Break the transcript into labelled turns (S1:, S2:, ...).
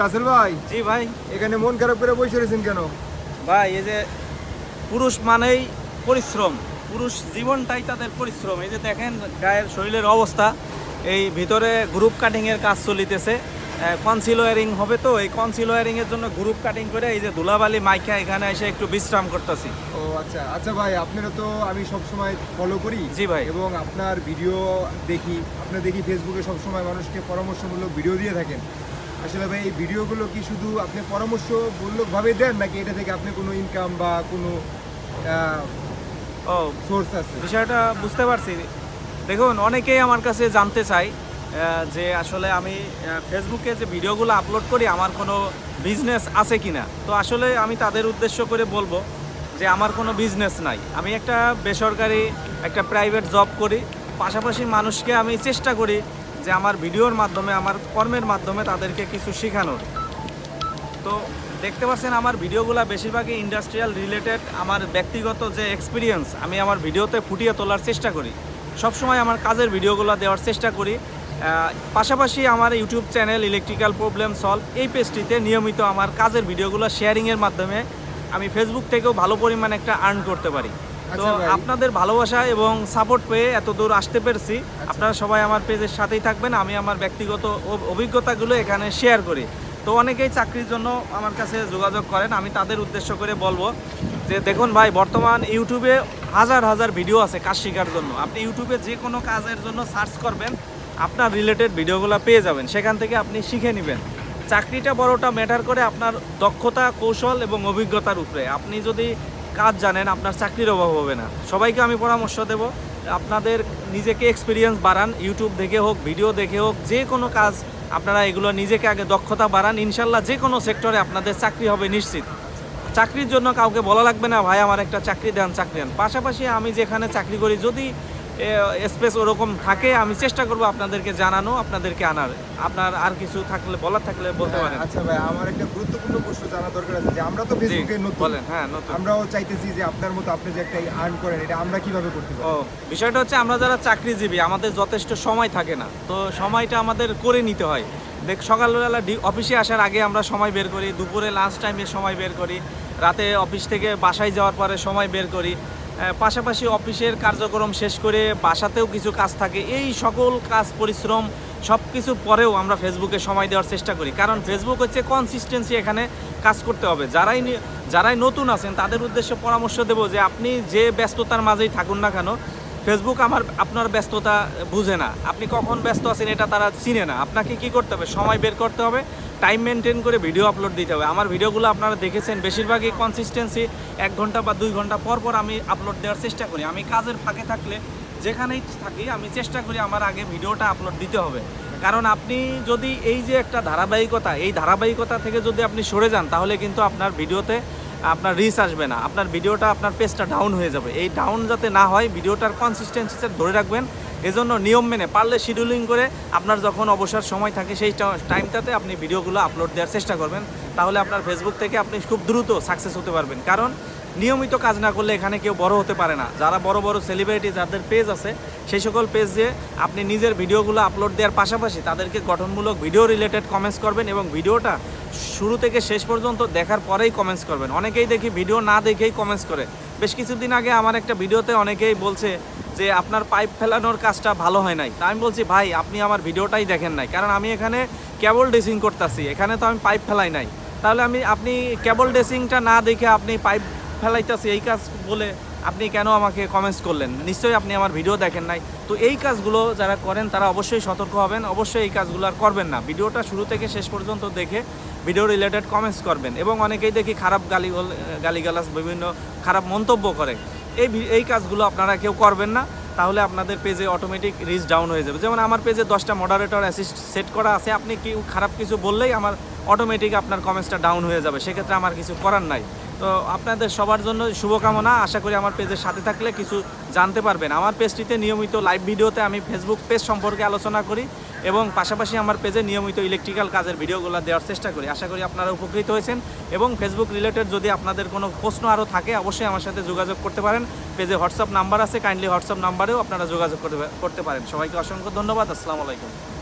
S1: রাসেল ভাই।
S2: জি ভাই।
S1: এখানে মন খারাপ করে বসে রয়েছেন কেন
S2: ভাই? এই যে পুরুষ মানেই পরিশ্রম, পুরুষ জীবনটাই তাদের পরিশ্রম। এই যে দেখেন গায়ের শরীরের অবস্থা, এই ভিতরে গ্রুপ কাটিংয়ের কাজ চলিতেছে। কনসিল ওয়ারিং হবে, তো এই কনসিল ওয়ারিংয়ের জন্য গ্রুপ কাটিং করে এই যে ধুলাবালি মাইখা এখানে এসে একটু বিশ্রাম করতেছি।
S1: ও আচ্ছা আচ্ছা ভাই, আপনারা তো আমি সব সময় ফলো করি।
S2: জি ভাই।
S1: এবং আপনার ভিডিও দেখি, দেখি ফেসবুকে সব সময় মানুষকে পরামর্শমূলক ভিডিও দিয়ে থাকেন। আসলে ভাই এই ভিডিওগুলো কি শুধু আপনি পরামর্শমূলকভাবে দেন, নাকি এটা থেকে আপনি কোনো ইনকাম বা কোনো সোর্স আছে?
S2: বিষয়টা বুঝতে পারছি। দেখুন, অনেকেই আমার কাছে জানতে চাই যে আসলে আমি ফেসবুকে যে ভিডিওগুলো আপলোড করি আমার কোনো বিজনেস আছে কি না। তো আসলে আমি তাদের উদ্দেশ্য করে বলবো যে আমার কোনো বিজনেস নাই। আমি একটা বেসরকারি একটা প্রাইভেট জব করি, পাশাপাশি মানুষকে আমি চেষ্টা করি যে আমার ভিডিওর মাধ্যমে, আমার কর্মের মাধ্যমে তাদেরকে কিছু শেখানোর। তো দেখতে পাচ্ছেন আমার ভিডিওগুলো বেশিরভাগই ইন্ডাস্ট্রিয়াল রিলেটেড। আমার ব্যক্তিগত যে এক্সপিরিয়েন্স আমি আমার ভিডিওতে ফুটিয়ে তোলার চেষ্টা করি। সবসময় আমার কাজের ভিডিওগুলো দেওয়ার চেষ্টা করি। পাশাপাশি আমার YouTube channel electrical problem solve, এই পেজটিতে নিয়মিত আমার কাজের ভিডিওগুলো শেয়ারিংয়ের মাধ্যমে আমি ফেসবুক থেকেও ভালো পরিমাণে একটা আর্ন করতে পারি। তো আপনাদের ভালোবাসা এবং সাপোর্ট পেয়ে এত দূর আসতে পেরেছি। আপনারা সবাই আমার পেজের সাথেই থাকবেন। আমি আমার ব্যক্তিগত অভিজ্ঞতাগুলো এখানে শেয়ার করি। তো অনেকেই চাকরির জন্য আমার কাছে যোগাযোগ করেন। আমি তাদের উদ্দেশ্য করে বলবো যে দেখুন ভাই, বর্তমান ইউটিউবে হাজার হাজার ভিডিও আছে কাজ শেখার জন্য। আপনি ইউটিউবে যে কোনো কাজের জন্য সার্চ করবেন, আপনার রিলেটেড ভিডিওগুলো পেয়ে যাবেন, সেখান থেকে আপনি শিখে নেবেন। চাকরিটা বড়টা ম্যাটার করে আপনার দক্ষতা, কৌশল এবং অভিজ্ঞতার উপরে। আপনি যদি কাজ জানেন, আপনার চাকরির অভাব হবে না। সবাইকে আমি পরামর্শ দেব, আপনাদের নিজেকে এক্সপিরিয়েন্স বাড়ান, ইউটিউব দেখে হোক, ভিডিও দেখে হোক, যে কোনো কাজ আপনারা এগুলো নিজেকে আগে দক্ষতা বাড়ান। ইনশাল্লাহ যে কোনো সেক্টরে আপনাদের চাকরি হবে নিশ্চিত। চাকরির জন্য কাউকে বলা লাগবে না ভাই আমার একটা চাকরি দেন, চাকরি দেন। পাশাপাশি আমি যেখানে চাকরি করি যদি স্পেস ওরকম থাকে, আমি চেষ্টা করব আপনাদেরকে জানানো, আপনাদেরকে আনার। আপনার আর কিছু থাকলে বলার থাকলে বলতে পারেন।
S1: আচ্ছা ভাই, আমার একটা গুরুত্বপূর্ণ প্রশ্ন জানা দরকার আছে যে আমরা তো ফেসবুকে নতুন।
S2: বলেন। হ্যাঁ, নতুন।
S1: আমরাও চাইতেছি যে আপনার মতো আপনি যে একটা আর্ন করেন, এটা আমরা কিভাবে করতে পারি?
S2: বিষয়টা হচ্ছে আমরা যারা চাকরিজীবী আমাদের যথেষ্ট সময় থাকে না, তো সময়টা আমাদের করে নিতে হয়। সকালবেলা অফিসে আসার আগে আমরা সময় বের করি, দুপুরে লাঞ্চ টাইমে সময় বের করি, রাতে অফিস থেকে বাসায় যাওয়ার পরে সময় বের করি, পাশাপাশি অফিসের কার্যক্রম শেষ করে বাসাতেও কিছু কাজ থাকে। এই সকল কাজ, পরিশ্রম সব কিছু পরেও আমরা ফেসবুকে সময় দেওয়ার চেষ্টা করি। কারণ ফেসবুক হচ্ছে কনসিস্টেন্সি, এখানে কাজ করতে হবে। যারাই নতুন আছেন তাদের উদ্দেশ্যে পরামর্শ দেব যে আপনি যে ব্যস্ততার মাঝেই থাকুন না কেন, ফেসবুক আপনার ব্যস্ততা বুঝে না। আপনি কখন ব্যস্ত আছেন এটা তারা চিনে না। আপনাকে কি করতে হবে? সময় বের করতে হবে, টাইম মেনটেন করে ভিডিও আপলোড দিতে হবে। আমার ভিডিওগুলো আপনারা দেখেছেন, বেশিরভাগই কনসিস্টেন্সি 1 ঘন্টা বা 2 ঘন্টা পর পর আমি আপলোড দেওয়ার চেষ্টা করি। আমি কাজের ফাঁকে থাকলে, যেখানেই থাকি, আমি চেষ্টা করি আমার আগে ভিডিওটা আপলোড দিতে হবে। কারণ আপনি যদি এই যে একটা ধারাবাহিকতা, এই ধারাবাহিকতা থেকে যদি আপনি সরে যান, তাহলে কিন্তু আপনার ভিডিওতে আপনার রিচ আসবে না, আপনার ভিডিওটা, আপনার পেজটা ডাউন হয়ে যাবে। এই ডাউন যাতে না হয়, ভিডিওটার কনসিস্টেন্সিটা ধরে রাখবেন। এজন্য নিয়ম মেনে, পারলে শিডিউলিং করে আপনার যখন অবসর সময় থাকে সেই টাইমটাতে আপনি ভিডিওগুলো আপলোড দেওয়ার চেষ্টা করবেন। তাহলে আপনার ফেসবুক থেকে আপনি খুব দ্রুত সাকসেস হতে পারবেন। কারণ নিয়মিত কাজ না করলে এখানে কেউ বড় হতে পারে না। যারা বড় বড় সেলিব্রিটি যাদের পেজ আছে, সেই সকল পেজে আপনি নিজের ভিডিওগুলো আপলোড দেওয়ার পাশাপাশি তাদেরকে গঠনমূলক ভিডিও রিলেটেড কমেন্টস করবেন এবং ভিডিওটা শুরু থেকে শেষ পর্যন্ত দেখার পরেই কমেন্টস করবেন। অনেকেই দেখি ভিডিও না দেখেই কমেন্টস করে। বেশ কিছুদিন আগে আমার একটা ভিডিওতে অনেকেই বলছে যে আপনার পাইপ ফেলানোর কাজটা ভালো হয় নাই। তা আমি বলছি ভাই, আপনি আমার ভিডিওটাই দেখেন নাই, কারণ আমি এখানে কেবল ড্রেসিং করতেছি, এখানে তো আমি পাইপ ফেলাই নাই। তাহলে আপনি কেবল ড্রেসিংটা না দেখে আপনি পাইপ ফেলাইতেছি এই কাজ বলে আপনি কেন আমাকে কমেন্টস করলেন? নিশ্চয়ই আপনি আমার ভিডিও দেখেন নাই। তো এই কাজগুলো যারা করেন তারা অবশ্যই সতর্ক হবেন, অবশ্যই এই কাজগুলো আর করবেন না। ভিডিওটা শুরু থেকে শেষ পর্যন্ত দেখে ভিডিও রিলেটেড কমেন্টস করবেন। এবং অনেকেই দেখি খারাপ গালিগালাজ, বিভিন্ন খারাপ মন্তব্য করে। এই কাজগুলো আপনারা কেউ করবেন না, তাহলে আপনাদের পেজে অটোমেটিক রিচ ডাউন হয়ে যাবে। যেমন আমার পেজে 10টা মডারেটর অ্যাসিস্ট সেট করা আছে, আপনি কেউ খারাপ কিছু বললেই আমার অটোমেটিক আপনার কমেন্টসটা ডাউন হয়ে যাবে। সেক্ষেত্রে আমার কিছু করার নাই। তো আপনাদের সবার জন্য শুভকামনা। আশা করি আমার পেজের সাথে থাকলে কিছু জানতে পারবেন। আমার পেজটিতে নিয়মিত লাইভ ভিডিওতে আমি ফেসবুক পেজ সম্পর্কে আলোচনা করি এবং পাশাপাশি আমার পেজে নিয়মিত ইলেকট্রিক্যাল কাজের ভিডিওগুলো দেওয়ার চেষ্টা করি। আশা করি আপনারা উপকৃত হয়েছেন। এবং ফেসবুক রিলেটেড যদি আপনাদের কোনো প্রশ্ন আরও থাকে, অবশ্যই আমার সাথে যোগাযোগ করতে পারেন। পেজে হোয়াটসঅ্যাপ নাম্বার আছে, কাইন্ডলি হোয়াটসঅ্যাপ নাম্বারেও আপনারা যোগাযোগ করতে পারেন। সবাইকে অসংখ্য ধন্যবাদ। আসসালামু আলাইকুম।